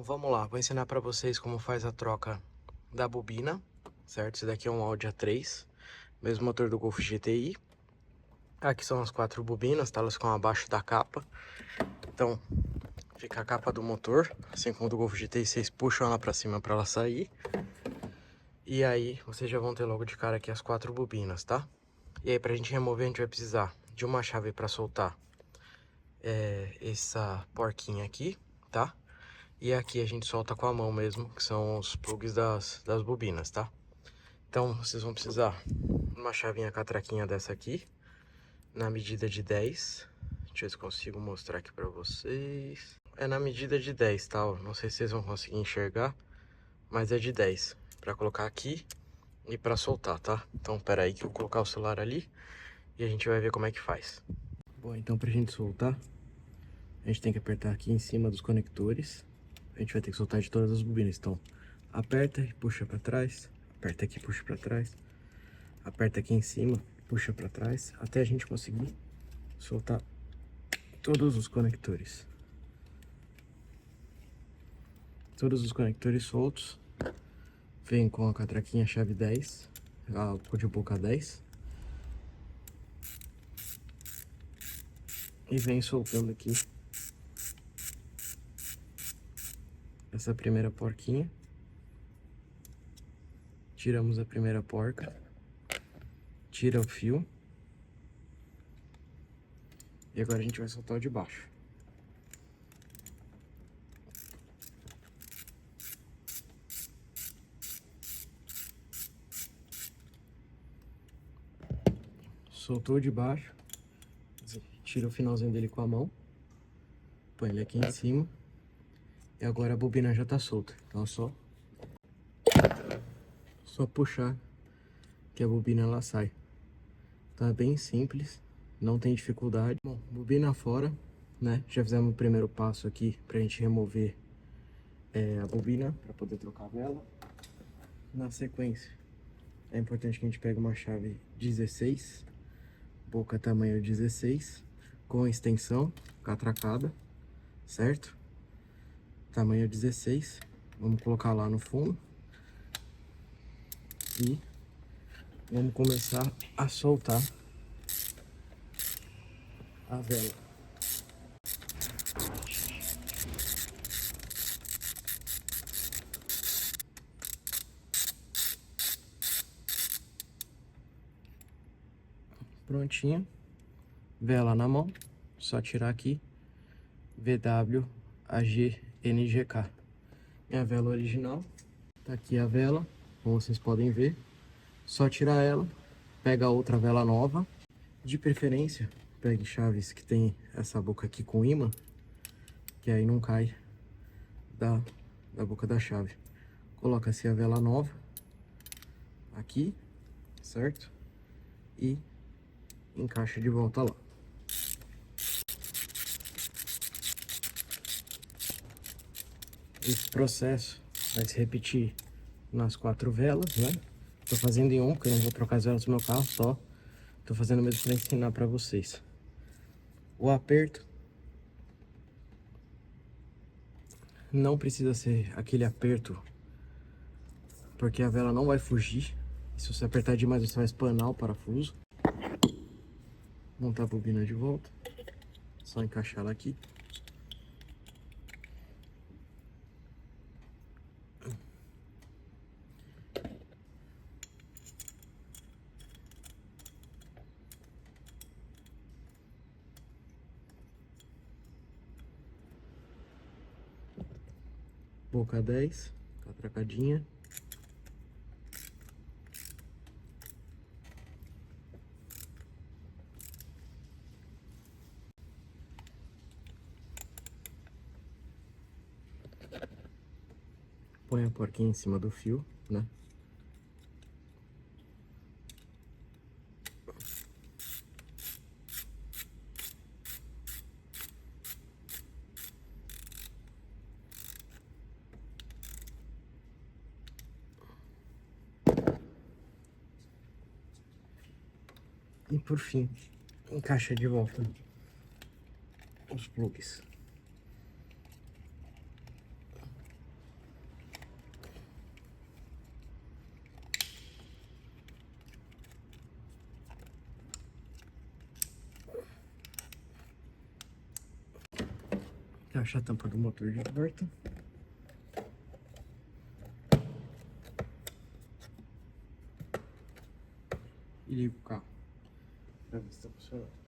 Vamos lá, vou ensinar para vocês como faz a troca da bobina, certo? Esse daqui é um Audi A3, mesmo motor do Golf GTI. Aqui são as 4 bobinas, tá? Elas ficam abaixo da capa. Então, fica a capa do motor, assim como do Golf GTI, vocês puxam ela para cima para ela sair. E aí, vocês já vão ter logo de cara aqui as 4 bobinas, tá? E aí, pra gente remover, a gente vai precisar de uma chave para soltar essa porquinha aqui, tá? E aqui a gente solta com a mão mesmo, que são os plugs das bobinas, tá? Então, vocês vão precisar de uma chavinha catraquinha dessa aqui, na medida de 10. Deixa eu ver se consigo mostrar aqui pra vocês. É na medida de 10, tá? Não sei se vocês vão conseguir enxergar, mas é de 10. Pra colocar aqui e pra soltar, tá? Então, pera aí que eu vou colocar o celular ali e a gente vai ver como é que faz. Bom, então pra gente soltar, a gente tem que apertar aqui em cima dos conectores. A gente vai ter que soltar de todas as bobinas. Então, aperta e puxa pra trás. Aperta aqui e puxa pra trás. Aperta aqui em cima, puxa pra trás. Até a gente conseguir soltar todos os conectores. Todos os conectores soltos. Vem com a catraquinha chave 10. A de boca 10. E vem soltando aqui essa primeira porquinha. Tiramos a primeira porca. Tira o fio. E agora a gente vai soltar o de baixo. Soltou de baixo. Tira o finalzinho dele com a mão. Põe ele aqui em cima. E agora a bobina já tá solta. Então é só puxar que a bobina ela sai. Então é bem simples, não tem dificuldade. Bom, bobina fora, né? Já fizemos o primeiro passo aqui pra gente remover a bobina para poder trocar a vela. Na sequência, é importante que a gente pegue uma chave 16, boca tamanho 16, com extensão catracada, certo? Tamanho 16. Vamos colocar lá no fundo e vamos começar a soltar a vela. Prontinho. Vela na mão. Só tirar aqui. VWAGNGK. Minha vela original. Tá aqui a vela, como vocês podem ver. Só tirar ela. Pega a outra vela nova. De preferência, pegue chaves que tem essa boca aqui com imã, que aí não cai da boca da chave. Coloca-se a vela nova aqui, certo? E encaixa de volta lá. Esse processo vai se repetir nas 4 velas, né? Tô fazendo em um, porque eu não vou trocar as velas do meu carro, só tô fazendo mesmo para ensinar para vocês. O aperto não precisa ser aquele aperto, porque a vela não vai fugir. Se você apertar demais, você vai espanar o parafuso. Montar a bobina de volta. Só encaixar ela aqui. Boca 10, catracadinha. Põe a porquinha em cima do fio, né? E por fim, encaixa de volta os plugs. Encaixa a tampa do motor de volta. E liga o carro pra ver se tá funcionando.